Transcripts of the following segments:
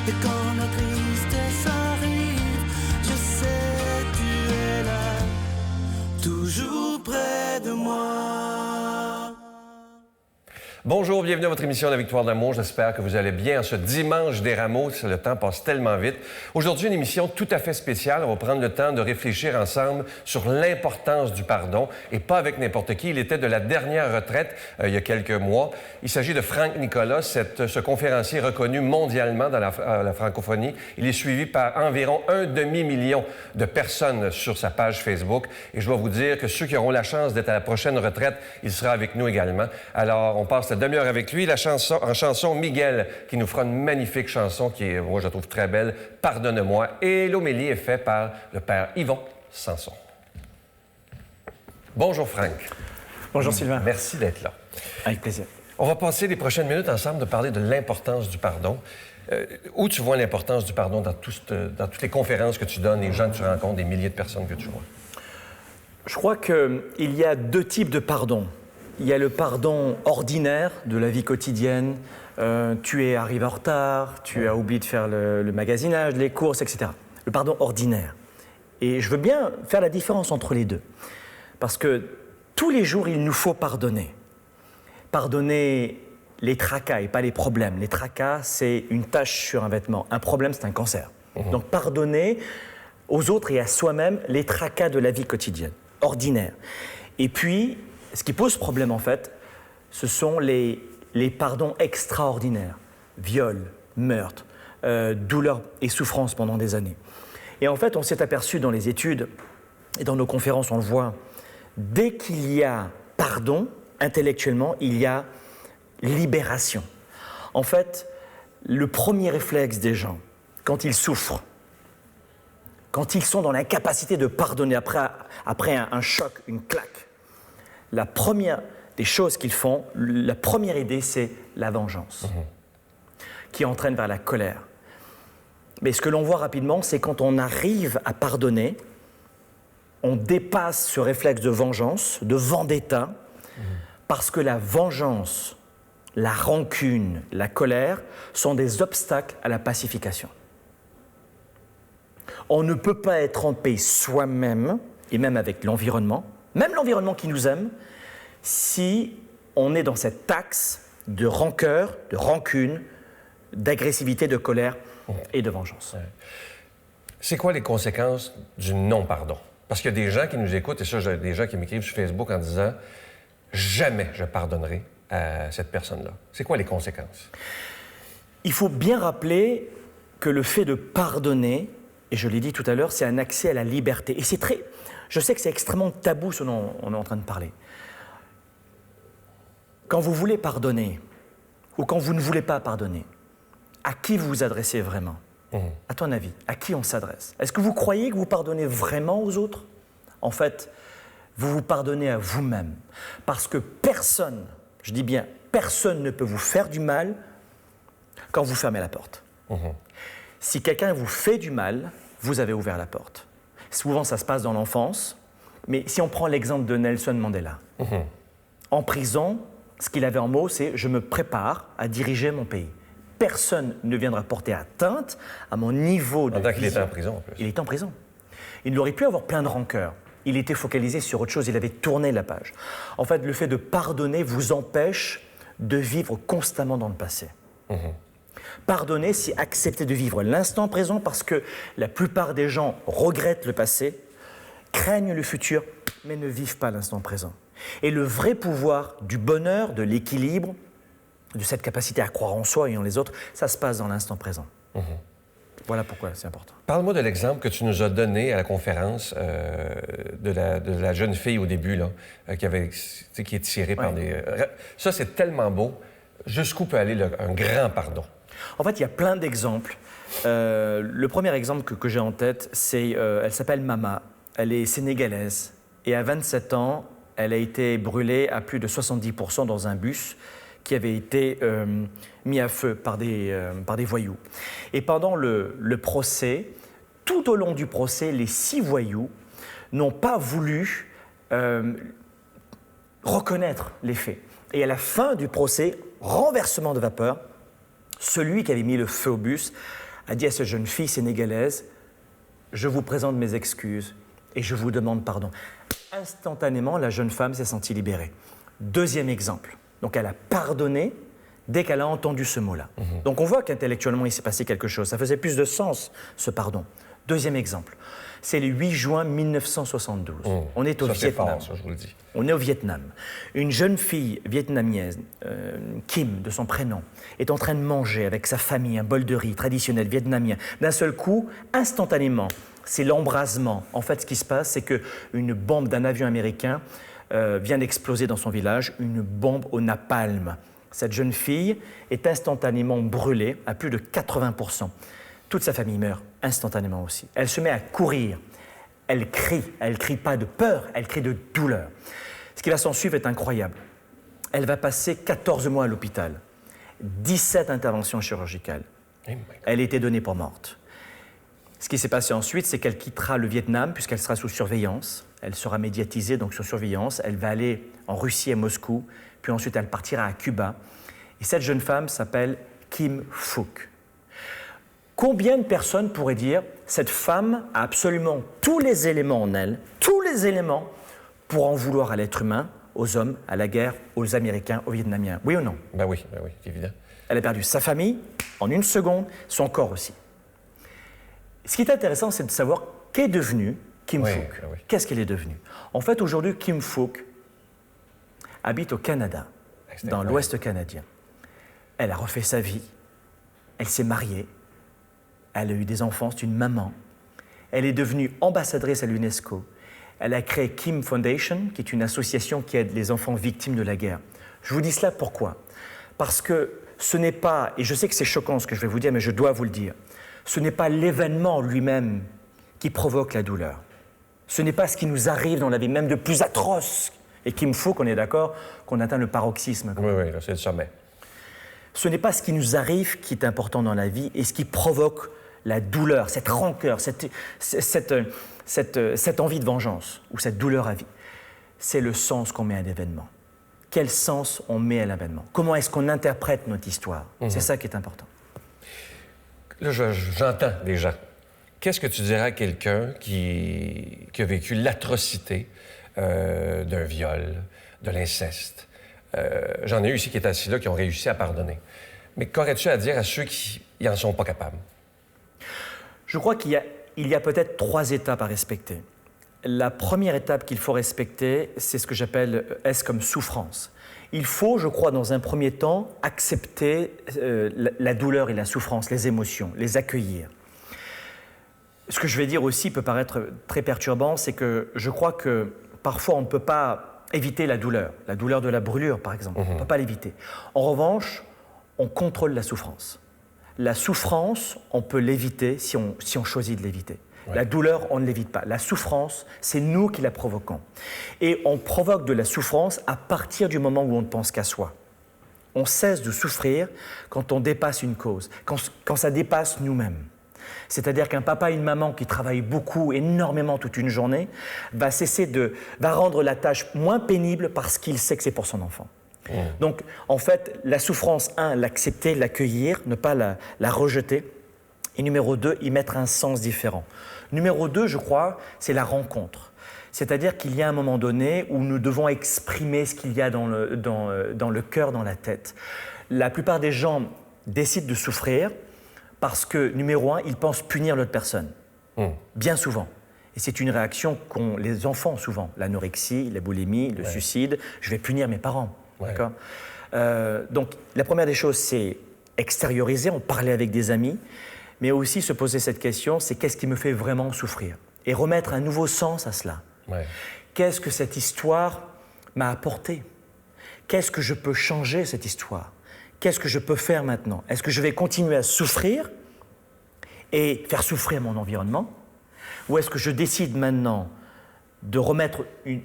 Et quand la tristesse arrive, je sais tu es là, toujours près de moi. Bonjour, bienvenue à votre émission La Victoire d'amour. J'espère que vous allez bien. Ce dimanche des Rameaux, le temps passe tellement vite. Aujourd'hui, une émission tout à fait spéciale. On va prendre le temps de réfléchir ensemble sur l'importance du pardon et pas avec n'importe qui. Il était de la dernière retraite il y a quelques mois. Il s'agit de Frank Nicolas, ce conférencier reconnu mondialement dans la francophonie. Il est suivi par environ 1,5 million de personnes sur sa page Facebook. Et je dois vous dire que ceux qui auront la chance d'être à la prochaine retraite, il sera avec nous également. Alors, on passe la demi-heure avec lui. En chanson, Miguel, qui nous fera une magnifique chanson qui est, moi, je la trouve très belle, « Pardonne-moi ». Et l'homélie est faite par le père Yvon Sanson. Bonjour, Frank. Bonjour, Sylvain. Merci d'être là. Avec plaisir. On va passer les prochaines minutes ensemble de parler de l'importance du pardon. Où tu vois l'importance du pardon dans toutes les conférences que tu donnes, les gens que tu rencontres, des milliers de personnes que tu vois? Je crois qu'il y a deux types de pardon. Il y a le pardon ordinaire de la vie quotidienne. Tu es arrivé en retard, tu as oublié de faire le magasinage, les courses, etc. Le pardon ordinaire. Et je veux bien faire la différence entre les deux. Parce que tous les jours, il nous faut pardonner. Pardonner les tracas et pas les problèmes. Les tracas, c'est une tache sur un vêtement. Un problème, c'est un cancer. Donc pardonner aux autres et à soi-même les tracas de la vie quotidienne, ordinaire. Et puis, ce qui pose problème, en fait, ce sont les pardons extraordinaires. Viol, meurtre, douleur et souffrance pendant des années. Et en fait, on s'est aperçu dans les études et dans nos conférences, on le voit, dès qu'il y a pardon, intellectuellement, il y a libération. En fait, le premier réflexe des gens, quand ils souffrent, quand ils sont dans l'incapacité de pardonner après un choc, une claque, la première des choses qu'ils font, la première idée, c'est la vengeance, qui entraîne vers la colère. Mais ce que l'on voit rapidement, c'est quand on arrive à pardonner, on dépasse ce réflexe de vengeance, de vendetta, parce que la vengeance, la rancune, la colère sont des obstacles à la pacification. On ne peut pas être en paix soi-même, et même avec l'environnement, même l'environnement qui nous aime, si on est dans cet axe de rancœur, de rancune, d'agressivité, de colère et de vengeance. C'est quoi les conséquences du non-pardon? Parce qu'il y a des gens qui nous écoutent, et ça, j'ai des gens qui m'écrivent sur Facebook en disant « Jamais je pardonnerai à cette personne-là ». C'est quoi les conséquences? Il faut bien rappeler que le fait de pardonner, et je l'ai dit tout à l'heure, c'est un accès à la liberté. Et c'est très... Je sais que c'est extrêmement tabou ce dont on est en train de parler. Quand vous voulez pardonner, ou quand vous ne voulez pas pardonner, à qui vous vous adressez vraiment? À ton avis, à qui on s'adresse? Est-ce que vous croyez que vous pardonnez vraiment aux autres? En fait, vous vous pardonnez à vous-même. Parce que personne, je dis bien, personne ne peut vous faire du mal quand vous fermez la porte. Si quelqu'un vous fait du mal, vous avez ouvert la porte. Souvent, ça se passe dans l'enfance, mais si on prend l'exemple de Nelson Mandela, en prison, ce qu'il avait en mots, c'est « je me prépare à diriger mon pays ». Personne ne viendra porter atteinte à mon niveau de vision. Pendant qu'il était en prison, en plus. Il était en prison. Il aurait pu avoir plein de rancœur. Il était focalisé sur autre chose, il avait tourné la page. En fait, le fait de pardonner vous empêche de vivre constamment dans le passé. Pardonner, c'est accepter de vivre l'instant présent parce que la plupart des gens regrettent le passé, craignent le futur, mais ne vivent pas l'instant présent. Et le vrai pouvoir du bonheur, de l'équilibre, de cette capacité à croire en soi et en les autres, ça se passe dans l'instant présent. Voilà pourquoi c'est important. Parle-moi de l'exemple que tu nous as donné à la conférence de la jeune fille au début, là, qui est tirée par des... Ça, c'est tellement beau. Jusqu'où peut aller un grand pardon? En fait, il y a plein d'exemples. Le premier exemple que j'ai en tête, c'est... elle s'appelle Mama. Elle est sénégalaise. Et à 27 ans, elle a été brûlée à plus de 70% dans un bus qui avait été mis à feu par des voyous. Et pendant le procès, tout au long du procès, les 6 voyous n'ont pas voulu reconnaître les faits. Et à la fin du procès, renversement de vapeur, celui qui avait mis le feu au bus a dit à cette jeune fille sénégalaise, je vous présente mes excuses et je vous demande pardon. Instantanément, la jeune femme s'est sentie libérée. Deuxième exemple, donc elle a pardonné dès qu'elle a entendu ce mot-là. Donc on voit qu'intellectuellement, il s'est passé quelque chose. Ça faisait plus de sens, ce pardon. Deuxième exemple, c'est le 8 juin 1972. On est au Vietnam. Fort, ça, je vous le dis. On est au Vietnam. Une jeune fille vietnamienne, Kim, de son prénom, est en train de manger avec sa famille un bol de riz traditionnel vietnamien. D'un seul coup, instantanément, c'est l'embrasement. En fait, ce qui se passe, c'est qu'une bombe d'un avion américain vient d'exploser dans son village, une bombe au napalm. Cette jeune fille est instantanément brûlée à plus de 80%. Toute sa famille meurt instantanément aussi. Elle se met à courir. Elle crie pas de peur, elle crie de douleur. Ce qui va s'en suivre est incroyable. Elle va passer 14 mois à l'hôpital, 17 interventions chirurgicales. Elle a été donnée pour morte. Ce qui s'est passé ensuite, c'est qu'elle quittera le Vietnam puisqu'elle sera sous surveillance. Elle sera médiatisée, donc sous surveillance. Elle va aller en Russie, à Moscou, puis ensuite elle partira à Cuba. Et cette jeune femme s'appelle Kim Phuc. Combien de personnes pourraient dire cette femme a absolument tous les éléments en elle, tous les éléments pour en vouloir à l'être humain, aux hommes, à la guerre, aux Américains, aux Vietnamiens? Oui ou non? Ben oui, évident. Elle a perdu sa famille en une seconde, son corps aussi. Ce qui est intéressant, c'est de savoir qu'est devenue Kim Phuc. Oui. Qu'est-ce qu'elle est devenue? En fait, aujourd'hui, Kim Phuc habite au Canada, dans l'Ouest canadien. Elle a refait sa vie, elle s'est mariée, elle a eu des enfants, c'est une maman. Elle est devenue ambassadrice à l'UNESCO. Elle a créé Kim Foundation, qui est une association qui aide les enfants victimes de la guerre. Je vous dis cela pourquoi? Parce que ce n'est pas, et je sais que c'est choquant ce que je vais vous dire, mais je dois vous le dire, ce n'est pas l'événement lui-même qui provoque la douleur. Ce n'est pas ce qui nous arrive dans la vie, même de plus atroce. Et Kim Phuc, on est d'accord qu'on atteint le paroxysme. Oui, là, c'est le sommet. Ce n'est pas ce qui nous arrive qui est important dans la vie et ce qui provoque la douleur, cette rancœur, cette envie de vengeance ou cette douleur à vie. C'est le sens qu'on met à l'événement. Quel sens on met à l'événement? Comment est-ce qu'on interprète notre histoire? C'est ça qui est important. Là, j'entends déjà. Qu'est-ce que tu dirais à quelqu'un qui a vécu l'atrocité d'un viol, de l'inceste? J'en ai eu ici qui étaient assis là, qui ont réussi à pardonner. Mais qu'aurais-tu à dire à ceux qui n'en sont pas capables? Je crois qu'il y a peut-être 3 étapes à respecter. La première étape qu'il faut respecter, c'est ce que j'appelle S comme souffrance. Il faut, je crois, dans un premier temps, accepter la douleur et la souffrance, les émotions, les accueillir. Ce que je vais dire aussi peut paraître très perturbant, c'est que je crois que parfois on ne peut pas éviter la douleur de la brûlure par exemple, on ne peut pas l'éviter. En revanche, on contrôle la souffrance. La souffrance, on peut l'éviter si on choisit de l'éviter. Ouais. La douleur, on ne l'évite pas. La souffrance, c'est nous qui la provoquons. Et on provoque de la souffrance à partir du moment où on ne pense qu'à soi. On cesse de souffrir quand on dépasse une cause, quand ça dépasse nous-mêmes. C'est-à-dire qu'un papa et une maman qui travaillent beaucoup, énormément toute une journée, va rendre la tâche moins pénible parce qu'il sait que c'est pour son enfant. Donc, en fait, la souffrance, 1, l'accepter, l'accueillir, ne pas la rejeter. Et numéro 2, y mettre un sens différent. Numéro 2, je crois, c'est la rencontre. C'est-à-dire qu'il y a un moment donné où nous devons exprimer ce qu'il y a dans le cœur, dans la tête. La plupart des gens décident de souffrir parce que, numéro 1, ils pensent punir l'autre personne. Bien souvent. Et c'est une réaction qu'ont les enfants souvent. L'anorexie, la boulimie, le suicide. Je vais punir mes parents. Ouais. D'accord. Donc, la première des choses, c'est extérioriser, en parler avec des amis, mais aussi se poser cette question, c'est qu'est-ce qui me fait vraiment souffrir? Et remettre un nouveau sens à cela. Ouais. Qu'est-ce que cette histoire m'a apporté? Qu'est-ce que je peux changer, cette histoire? Qu'est-ce que je peux faire maintenant? Est-ce que je vais continuer à souffrir et faire souffrir mon environnement? Ou est-ce que je décide maintenant de remettre une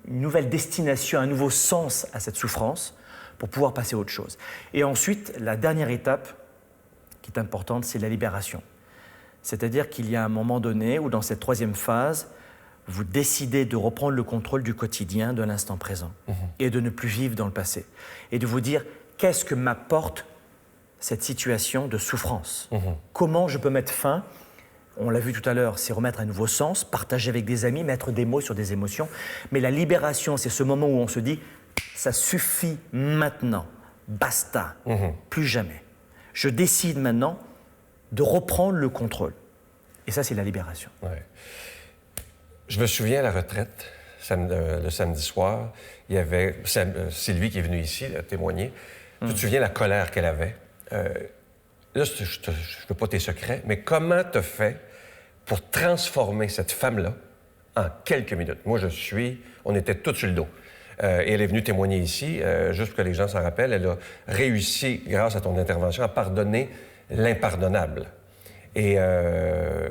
nouvelle destination, un nouveau sens à cette souffrance pour pouvoir passer à autre chose? Et ensuite, la dernière étape qui est importante, c'est la libération. C'est-à-dire qu'il y a un moment donné où, dans cette 3e phase, vous décidez de reprendre le contrôle du quotidien, de l'instant présent, et de ne plus vivre dans le passé. Et de vous dire, qu'est-ce que m'apporte cette situation de souffrance. Comment je peux mettre fin? On l'a vu tout à l'heure, c'est remettre un nouveau sens, partager avec des amis, mettre des mots sur des émotions. Mais la libération, c'est ce moment où on se dit « ça suffit maintenant, basta, plus jamais. Je décide maintenant de reprendre le contrôle. » Et ça, c'est la libération. Ouais. Je me souviens à la retraite, le samedi soir, il y avait Sylvie qui est venue ici témoigner. Tu te souviens la colère qu'elle avait? Là, je ne veux pas tes secrets, mais comment tu as fait pour transformer cette femme-là en quelques minutes? Moi, on était tous sur le dos. Et elle est venue témoigner ici, juste pour que les gens s'en rappellent. Elle a réussi, grâce à ton intervention, à pardonner l'impardonnable. Et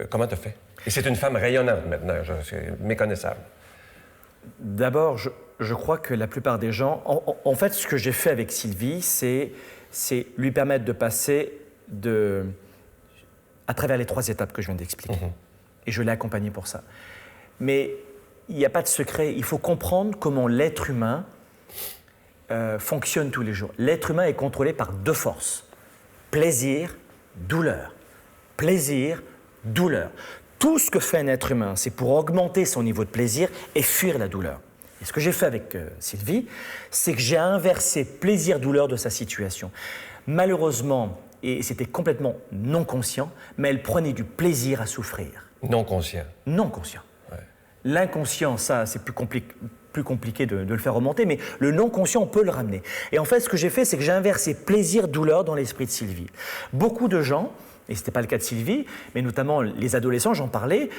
comment tu as fait? Et c'est une femme rayonnante maintenant, c'est méconnaissable. D'abord, je crois que la plupart des gens... En fait, ce que j'ai fait avec Sylvie, c'est lui permettre de passer à travers les 3 étapes que je viens d'expliquer. Et je l'ai accompagnée pour ça. Mais il n'y a pas de secret. Il faut comprendre comment l'être humain fonctionne tous les jours. L'être humain est contrôlé par 2 forces. Plaisir, douleur. Plaisir, douleur. Tout ce que fait un être humain, c'est pour augmenter son niveau de plaisir et fuir la douleur. Et ce que j'ai fait avec Sylvie, c'est que j'ai inversé plaisir-douleur de sa situation. Malheureusement, et c'était complètement non conscient, mais elle prenait du plaisir à souffrir. Non conscient. Non conscient. Ouais. L'inconscient, ça, c'est plus compliqué de le faire remonter, mais le non-conscient, on peut le ramener. Et en fait, ce que j'ai fait, c'est que j'ai inversé plaisir-douleur dans l'esprit de Sylvie. Beaucoup de gens, et ce n'était pas le cas de Sylvie, mais notamment les adolescents, j'en parlais,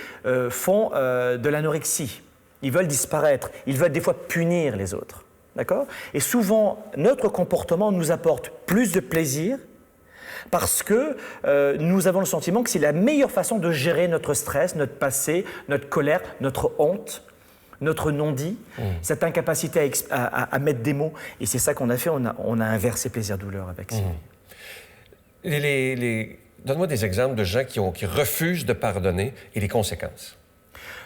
font de l'anorexie. Ils veulent disparaître, ils veulent des fois punir les autres. D'accord? Et souvent, notre comportement nous apporte plus de plaisir parce que nous avons le sentiment que c'est la meilleure façon de gérer notre stress, notre passé, notre colère, notre honte, notre non-dit, cette incapacité à mettre des mots. Et c'est ça qu'on a fait, on a inversé plaisir-douleur avec Sylvie. Donne-moi des exemples de gens qui refusent de pardonner et les conséquences.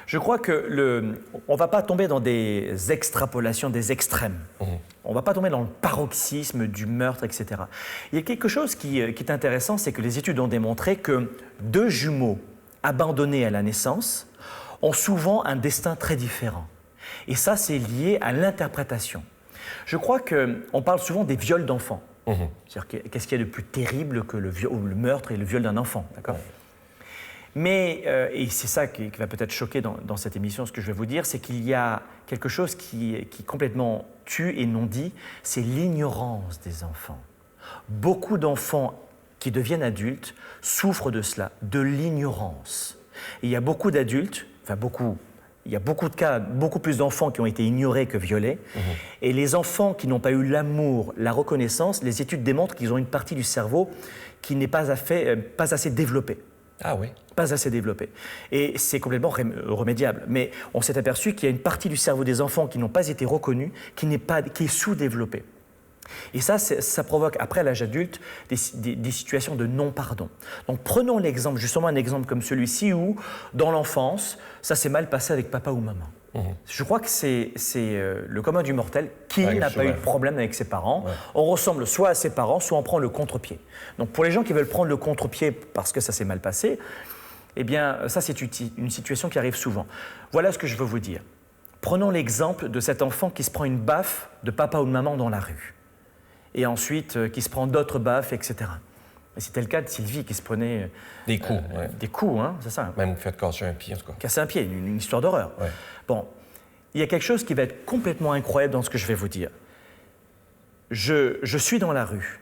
Je crois que on ne va pas tomber dans des extrapolations, des extrêmes. On ne va pas tomber dans le paroxysme du meurtre, etc. Il y a quelque chose qui est intéressant, c'est que les études ont démontré que 2 jumeaux abandonnés à la naissance ont souvent un destin très différent. Et ça, c'est lié à l'interprétation. Je crois qu'on parle souvent des viols d'enfants. C'est-à-dire, qu'est-ce qu'il y a de plus terrible que le meurtre et le viol d'un enfant, d'accord? Mais, et c'est ça qui va peut-être choquer dans cette émission, ce que je vais vous dire, c'est qu'il y a quelque chose qui complètement tue et non dit, c'est l'ignorance des enfants. Beaucoup d'enfants qui deviennent adultes souffrent de cela, de l'ignorance. Et il y a beaucoup d'adultes, il y a beaucoup de cas, beaucoup plus d'enfants qui ont été ignorés que violés. Et les enfants qui n'ont pas eu l'amour, la reconnaissance, les études démontrent qu'ils ont une partie du cerveau qui n'est pas assez développée. Ah oui? Pas assez développée. Et c'est complètement remédiable. Mais on s'est aperçu qu'il y a une partie du cerveau des enfants qui n'ont pas été reconnus, qui est sous-développée. Et ça provoque, après l'âge adulte, des situations de non-pardon. Donc prenons l'exemple, justement un exemple comme celui-ci où, dans l'enfance, ça s'est mal passé avec papa ou maman. Je crois que c'est le commun du mortel qui n'a pas eu de problème avec ses parents. On ressemble soit à ses parents, soit on prend le contre-pied. Donc pour les gens qui veulent prendre le contre-pied parce que ça s'est mal passé, eh bien ça c'est une situation qui arrive souvent. Voilà ce que je veux vous dire. Prenons l'exemple de cet enfant qui se prend une baffe de papa ou de maman dans la rue. Et ensuite qui se prend d'autres baffes, etc. Et c'était le cas de Sylvie qui se prenait... Des coups. Des coups, hein, c'est ça. Même fait casser un pied, en tout cas. Casser un pied, une histoire d'horreur. Ouais. Bon, il y a quelque chose qui va être complètement incroyable dans ce que je vais vous dire. Je suis dans la rue.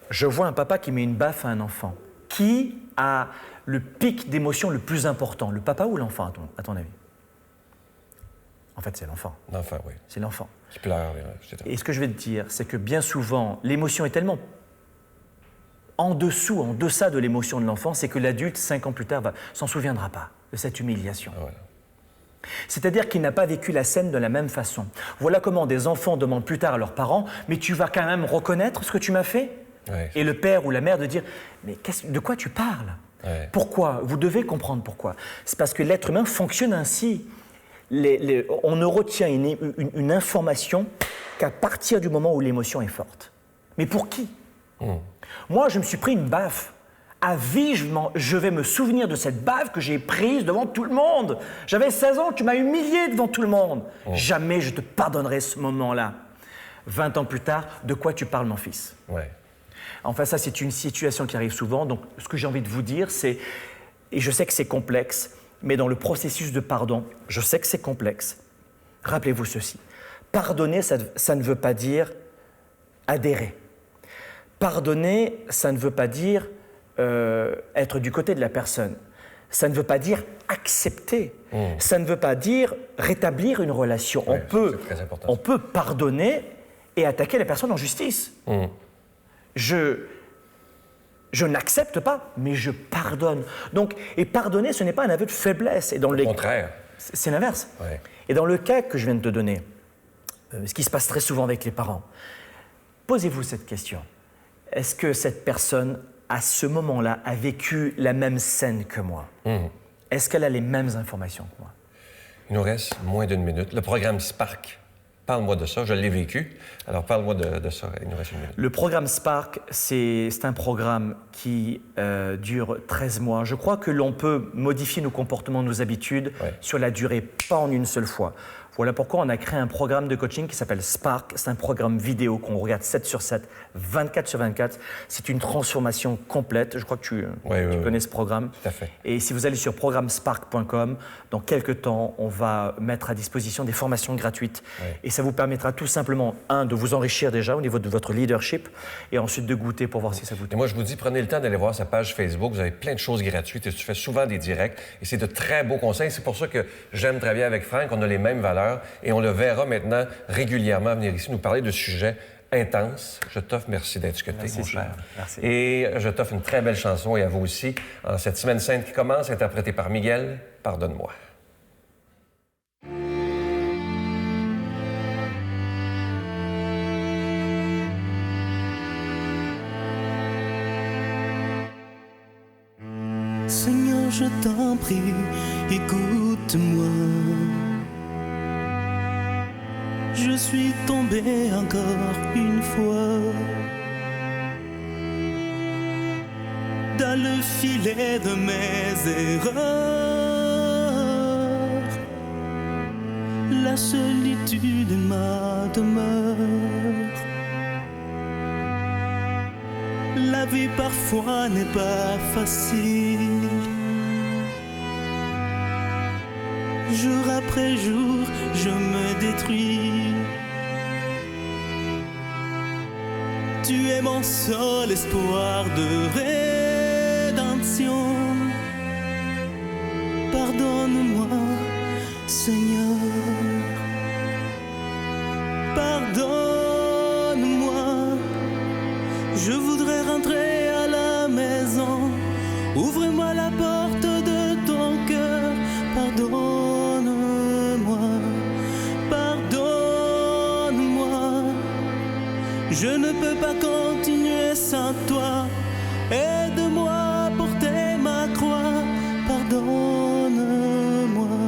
Je vois un papa qui met une baffe à un enfant. Qui a le pic d'émotion le plus important, le papa ou l'enfant, à ton avis? En fait, c'est l'enfant. L'enfant, oui. C'est l'enfant. Qui pleure, etc. Et ce que je vais te dire, c'est que bien souvent, l'émotion est tellement en deçà de l'émotion de l'enfant, c'est que l'adulte, 5 ans plus tard, s'en souviendra pas de cette humiliation. Voilà. C'est-à-dire qu'il n'a pas vécu la scène de la même façon. Voilà comment des enfants demandent plus tard à leurs parents « Mais tu vas quand même reconnaître ce que tu m'as fait ?» Et le père ou la mère de dire « Mais de quoi tu parles ? Pourquoi ? Vous devez comprendre pourquoi. » C'est parce que l'être humain fonctionne ainsi. On ne retient une information qu'à partir du moment où l'émotion est forte. Mais pour qui ? Moi, je me suis pris une baffe. À vie, je vais me souvenir de cette baffe que j'ai prise devant tout le monde. J'avais 16 ans, tu m'as humilié devant tout le monde. Jamais je te pardonnerai ce moment-là. 20 ans plus tard, de quoi tu parles, mon fils? Ouais. Enfin, ça, c'est une situation qui arrive souvent. Donc, ce que j'ai envie de vous dire, c'est, et je sais que c'est complexe, mais dans le processus de pardon, je sais que c'est complexe. Rappelez-vous ceci. Pardonner, ça ne veut pas dire adhérer. Pardonner, ça ne veut pas dire être du côté de la personne. Ça ne veut pas dire accepter. Ça ne veut pas dire rétablir une relation. Ouais, c'est très important. On peut pardonner et attaquer la personne en justice. Je n'accepte pas, mais je pardonne. Donc, et pardonner, ce n'est pas un aveu de faiblesse. Et dans Au contraire. C'est l'inverse. Ouais. Et dans le cas que je viens de te donner, ce qui se passe très souvent avec les parents, posez-vous cette question. Est-ce que cette personne, à ce moment-là, a vécu la même scène que moi? Est-ce qu'elle a les mêmes informations que moi? Il nous reste moins d'une minute. Le programme Spark. Parle-moi de ça. Je l'ai vécu. Alors, parle-moi de ça. Il nous reste une minute. Le programme Spark, c'est un programme qui dure 13 mois. Je crois que l'on peut modifier nos comportements, nos habitudes sur la durée, pas en une seule fois. Voilà pourquoi on a créé un programme de coaching qui s'appelle Spark. C'est un programme vidéo qu'on regarde 7 sur 7, 24 sur 24. C'est une transformation complète. Je crois que tu connais ce programme. Tout à fait. Et si vous allez sur programmespark.com, dans quelques temps, on va mettre à disposition des formations gratuites. Et ça vous permettra tout simplement, de vous enrichir déjà au niveau de votre leadership et ensuite de goûter pour voir si ça vous Et moi, je vous dis, prenez le temps d'aller voir sa page Facebook. Vous avez plein de choses gratuites et tu fais souvent des directs. Et c'est de très beaux conseils. C'est pour ça que j'aime travailler avec Franck. On a les mêmes valeurs et on le verra maintenant régulièrement venir ici nous parler de sujets intenses. Je t'offre, merci d'être ce que t'es, mon cher. Merci. Et je t'offre une très belle chanson et à vous aussi. En cette semaine sainte qui commence, interprétée par Miguel, Pardonne-moi. Seigneur, je t'en prie, écoute-moi. Je suis tombé encore une fois dans le filet de mes erreurs. La solitude est ma demeure. La vie parfois n'est pas facile. Jour après jour, je me détruis. Tu es mon seul espoir de rédemption. Pardonne-moi, Seigneur. Pardonne-moi. Je voudrais rentrer à la maison. Ouvre-moi la porte de ton cœur. Pardonne-moi. Pardonne-moi. Je ne peux pas continuer sans toi. Aide-moi à porter ma croix. Pardonne-moi.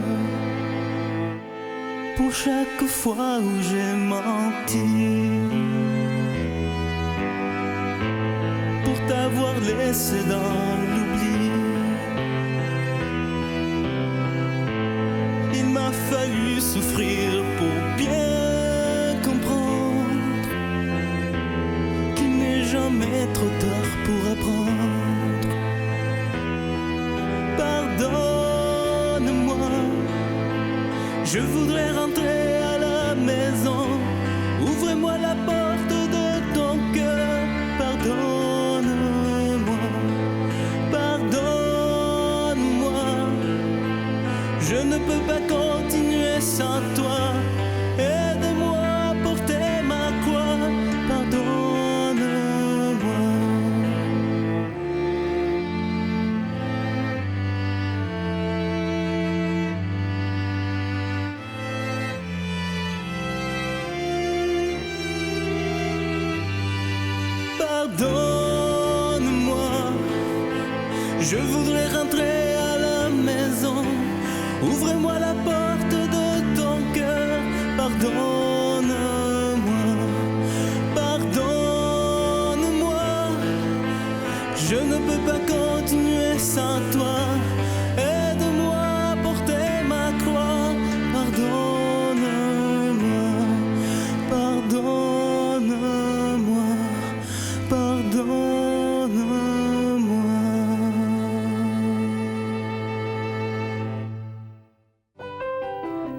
Pour chaque fois où j'ai menti. T'avoir laissé dans l'oubli. Il m'a fallu souffrir pour bien comprendre qu'il n'est jamais trop tard pour apprendre. Pardonne-moi. Je voudrais rentrer à la maison. Ouvre-moi la porte de ton cœur. Pardonne-moi. Je ne peux pas continuer sans toi. Aide-moi à porter ma croix. Pardonne-moi. Pardonne-moi. Je voudrais rentrer à la maison. Ouvre-moi la porte de ton cœur. Pardonne-moi. Pardonne-moi.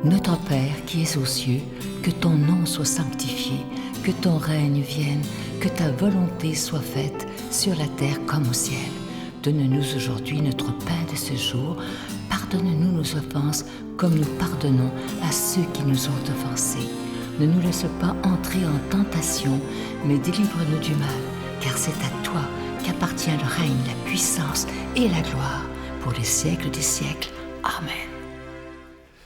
Notre Père qui es aux cieux, que ton nom soit sanctifié, que ton règne vienne, que ta volonté soit faite sur la terre comme au ciel. Donne-nous aujourd'hui notre pain de ce jour. Pardonne-nous nos offenses comme nous pardonnons à ceux qui nous ont offensés. Ne nous laisse pas entrer en tentation, mais délivre-nous du mal, car c'est à toi qu'appartient le règne, la puissance et la gloire pour les siècles des siècles. Amen.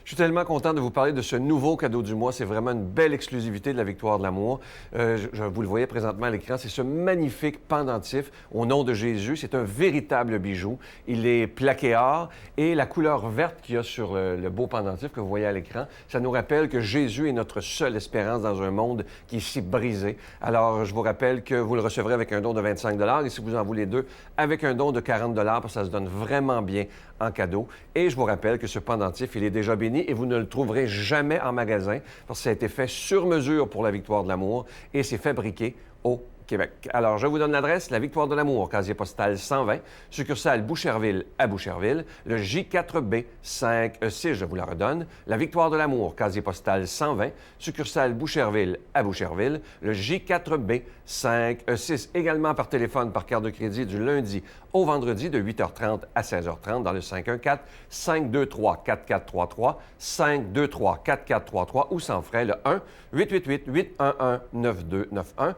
Je suis tellement content de vous parler de ce nouveau cadeau du mois. C'est vraiment une belle exclusivité de la Victoire de l'amour. Vous le voyez présentement à l'écran, c'est ce magnifique pendentif au nom de Jésus. C'est un véritable bijou. Il est plaqué or et la couleur verte qu'il y a sur le beau pendentif que vous voyez à l'écran, ça nous rappelle que Jésus est notre seule espérance dans un monde qui est si brisé. Alors, je vous rappelle que vous le recevrez avec un don de 25 $ et si vous en voulez deux, avec un don de 40 $, parce que ça se donne vraiment bien en cadeau. Et je vous rappelle que ce pendentif, il est déjà béni et vous ne le trouverez jamais en magasin parce que ça a été fait sur mesure pour la Victoire de l'amour et c'est fabriqué au Québec. Alors, je vous donne l'adresse, la Victoire de l'amour, casier postal 120, succursale Boucherville à Boucherville, le J4B 5E6, je vous la redonne, la Victoire de l'amour, casier postal 120, succursale Boucherville à Boucherville, le J4B 5E6, également par téléphone, par carte de crédit du lundi au vendredi de 8h30 à 16h30 dans le 514-523-4433, 523-4433 ou sans frais le 1-888-811-9291,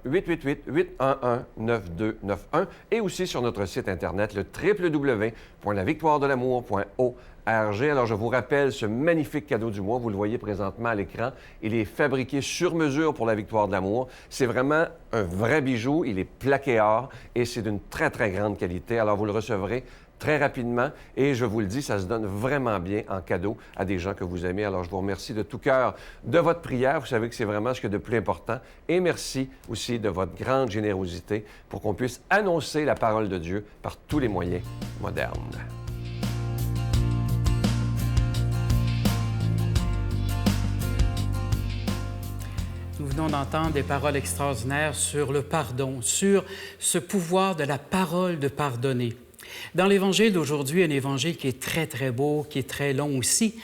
1-888-811-9291 et aussi sur notre site Internet, le www.lavictoiredelamour.org. Alors, je vous rappelle ce magnifique cadeau du mois. Vous le voyez présentement à l'écran. Il est fabriqué sur mesure pour la Victoire de l'amour. C'est vraiment un vrai bijou. Il est plaqué or et c'est d'une très, très grande qualité. Alors, vous le recevrez très rapidement et je vous le dis, ça se donne vraiment bien en cadeau à des gens que vous aimez. Alors, je vous remercie de tout cœur de votre prière. Vous savez que c'est vraiment ce qu'il y a de plus important. Et merci aussi de votre grande générosité pour qu'on puisse annoncer la parole de Dieu par tous les moyens modernes. Nous venons d'entendre des paroles extraordinaires sur le pardon, sur ce pouvoir de la parole de pardonner. Dans l'Évangile d'aujourd'hui, un évangile qui est très, très beau, qui est très long aussi,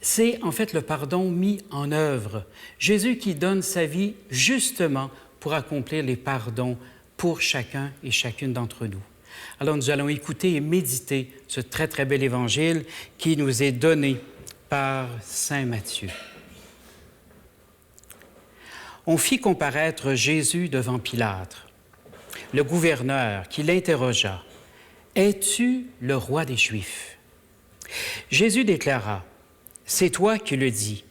c'est en fait le pardon mis en œuvre. Jésus qui donne sa vie justement pour accomplir les pardons pour chacun et chacune d'entre nous. Alors nous allons écouter et méditer ce très, très bel évangile qui nous est donné par Saint Matthieu. On fit comparaître Jésus devant Pilate, le gouverneur qui l'interrogea. « Es-tu le roi des Juifs? » Jésus déclara, « C'est toi qui le dis. »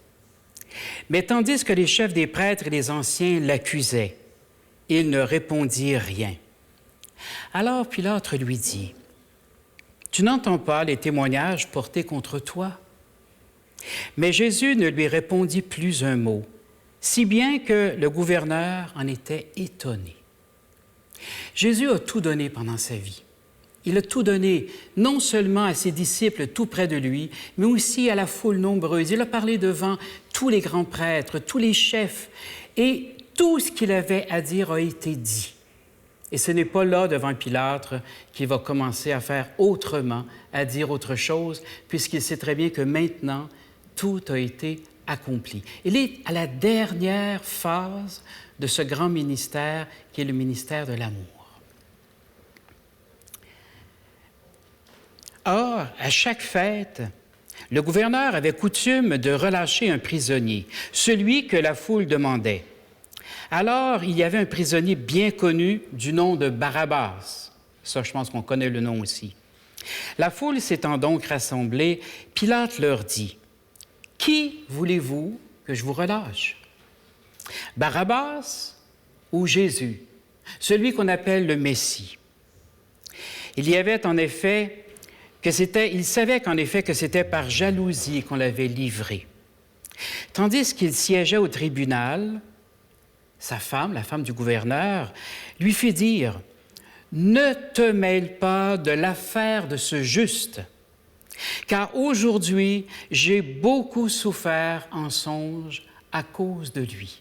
Mais tandis que les chefs des prêtres et les anciens l'accusaient, il ne répondit rien. Alors Pilate lui dit, « Tu n'entends pas les témoignages portés contre toi? » Mais Jésus ne lui répondit plus un mot, si bien que le gouverneur en était étonné. Jésus a tout donné pendant sa vie. Il a tout donné, non seulement à ses disciples tout près de lui, mais aussi à la foule nombreuse. Il a parlé devant tous les grands prêtres, tous les chefs, et tout ce qu'il avait à dire a été dit. Et ce n'est pas là, devant Pilate, qu'il va commencer à faire autrement, à dire autre chose, puisqu'il sait très bien que maintenant, tout a été accompli. Il est à la dernière phase de ce grand ministère qui est le ministère de l'amour. Or, à chaque fête, le gouverneur avait coutume de relâcher un prisonnier, celui que la foule demandait. Alors, il y avait un prisonnier bien connu du nom de Barabbas. Ça, je pense qu'on connaît le nom aussi. La foule s'étant donc rassemblée, Pilate leur dit, « Qui voulez-vous que je vous relâche? Barabbas ou Jésus, celui qu'on appelle le Messie? » Il savait qu'en effet que c'était par jalousie qu'on l'avait livré. Tandis qu'il siégeait au tribunal, sa femme, la femme du gouverneur, lui fit dire « Ne te mêle pas de l'affaire de ce juste, car aujourd'hui j'ai beaucoup souffert en songe à cause de lui. »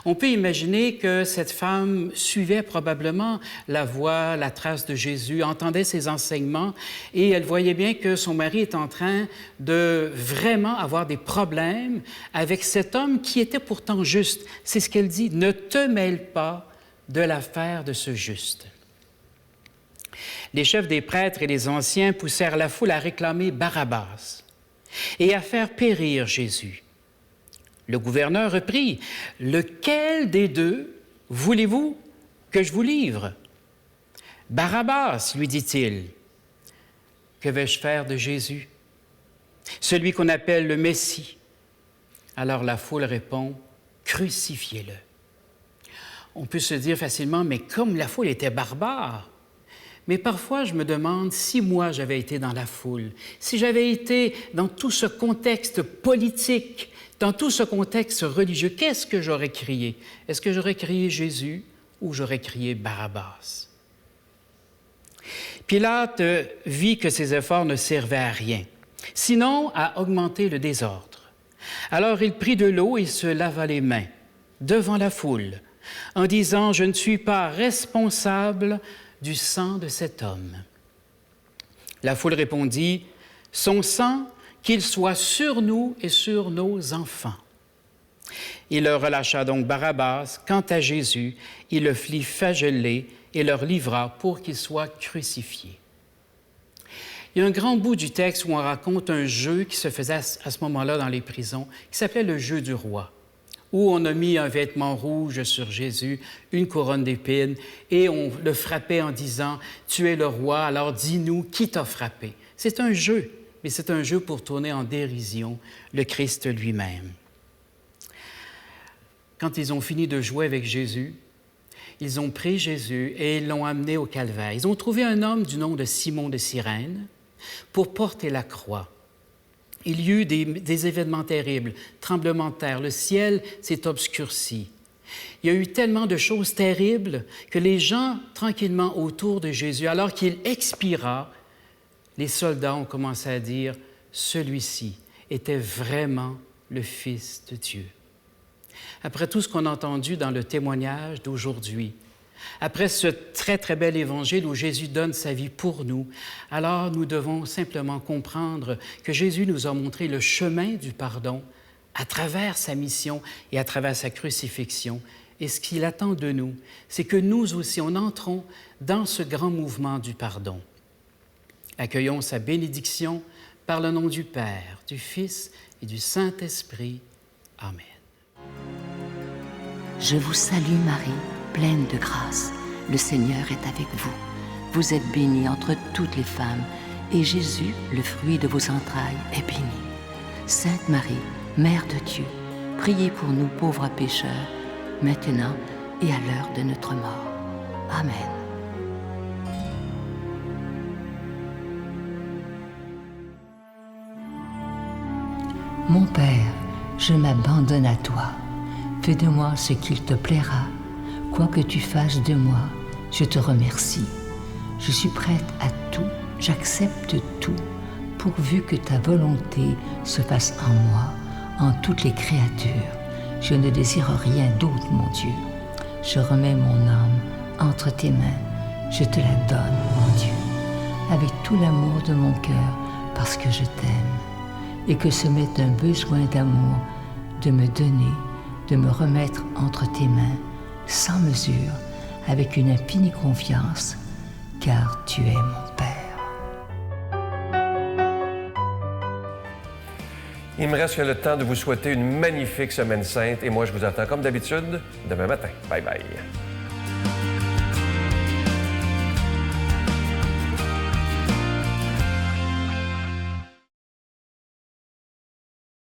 On peut imaginer que cette femme suivait probablement la voie, la trace de Jésus, entendait ses enseignements et elle voyait bien que son mari est en train de vraiment avoir des problèmes avec cet homme qui était pourtant juste. C'est ce qu'elle dit, « Ne te mêle pas de l'affaire de ce juste ». Les chefs des prêtres et les anciens poussèrent la foule à réclamer Barabbas et à faire périr Jésus. Le gouverneur reprit, « Lequel des deux voulez-vous que je vous livre? » « Barabbas, lui dit-il. « Que vais-je faire de Jésus? Celui qu'on appelle le Messie. » Alors la foule répond, « Crucifiez-le. » On peut se dire facilement, mais comme la foule était barbare. Mais parfois, je me demande si moi j'avais été dans la foule, si j'avais été dans tout ce contexte politique, dans tout ce contexte religieux, qu'est-ce que j'aurais crié? Est-ce que j'aurais crié Jésus ou j'aurais crié Barabbas? Pilate vit que ses efforts ne servaient à rien, sinon à augmenter le désordre. Alors il prit de l'eau et se lava les mains devant la foule, en disant « Je ne suis pas responsable du sang de cet homme. » La foule répondit « Son sang, qu'il soit sur nous et sur nos enfants. » Il leur relâcha donc Barabbas. Quant à Jésus, il le fit flageller et leur livra pour qu'il soit crucifié. Il y a un grand bout du texte où on raconte un jeu qui se faisait à ce moment-là dans les prisons, qui s'appelait le jeu du roi, où on a mis un vêtement rouge sur Jésus, une couronne d'épines, et on le frappait en disant « Tu es le roi, alors dis-nous qui t'a frappé. » C'est un jeu, mais c'est un jeu pour tourner en dérision le Christ lui-même. Quand ils ont fini de jouer avec Jésus, ils ont pris Jésus et ils l'ont amené au calvaire. Ils ont trouvé un homme du nom de Simon de Cyrène pour porter la croix. Il y eut des événements terribles, tremblements de terre, le ciel s'est obscurci. Il y a eu tellement de choses terribles que les gens, tranquillement autour de Jésus, alors qu'il expira, les soldats ont commencé à dire « Celui-ci était vraiment le Fils de Dieu. » Après tout ce qu'on a entendu dans le témoignage d'aujourd'hui, après ce très, très bel évangile où Jésus donne sa vie pour nous, alors nous devons simplement comprendre que Jésus nous a montré le chemin du pardon à travers sa mission et à travers sa crucifixion. Et ce qu'il attend de nous, c'est que nous aussi, on entrons dans ce grand mouvement du pardon. Accueillons sa bénédiction par le nom du Père, du Fils et du Saint-Esprit. Amen. Je vous salue Marie, pleine de grâce. Le Seigneur est avec vous. Vous êtes bénie entre toutes les femmes, et Jésus, le fruit de vos entrailles, est béni. Sainte Marie, Mère de Dieu, priez pour nous pauvres pécheurs, maintenant et à l'heure de notre mort. Amen. Mon Père, je m'abandonne à toi. Fais de moi ce qu'il te plaira. Quoi que tu fasses de moi, je te remercie. Je suis prête à tout, j'accepte tout, pourvu que ta volonté se fasse en moi, en toutes les créatures. Je ne désire rien d'autre, mon Dieu. Je remets mon âme entre tes mains. Je te la donne, mon Dieu, avec tout l'amour de mon cœur, parce que je t'aime, et que ce m'est un besoin d'amour de me donner, de me remettre entre tes mains, sans mesure, avec une infinie confiance, car tu es mon Père. Il me reste le temps de vous souhaiter une magnifique semaine sainte et moi je vous attends comme d'habitude demain matin. Bye bye.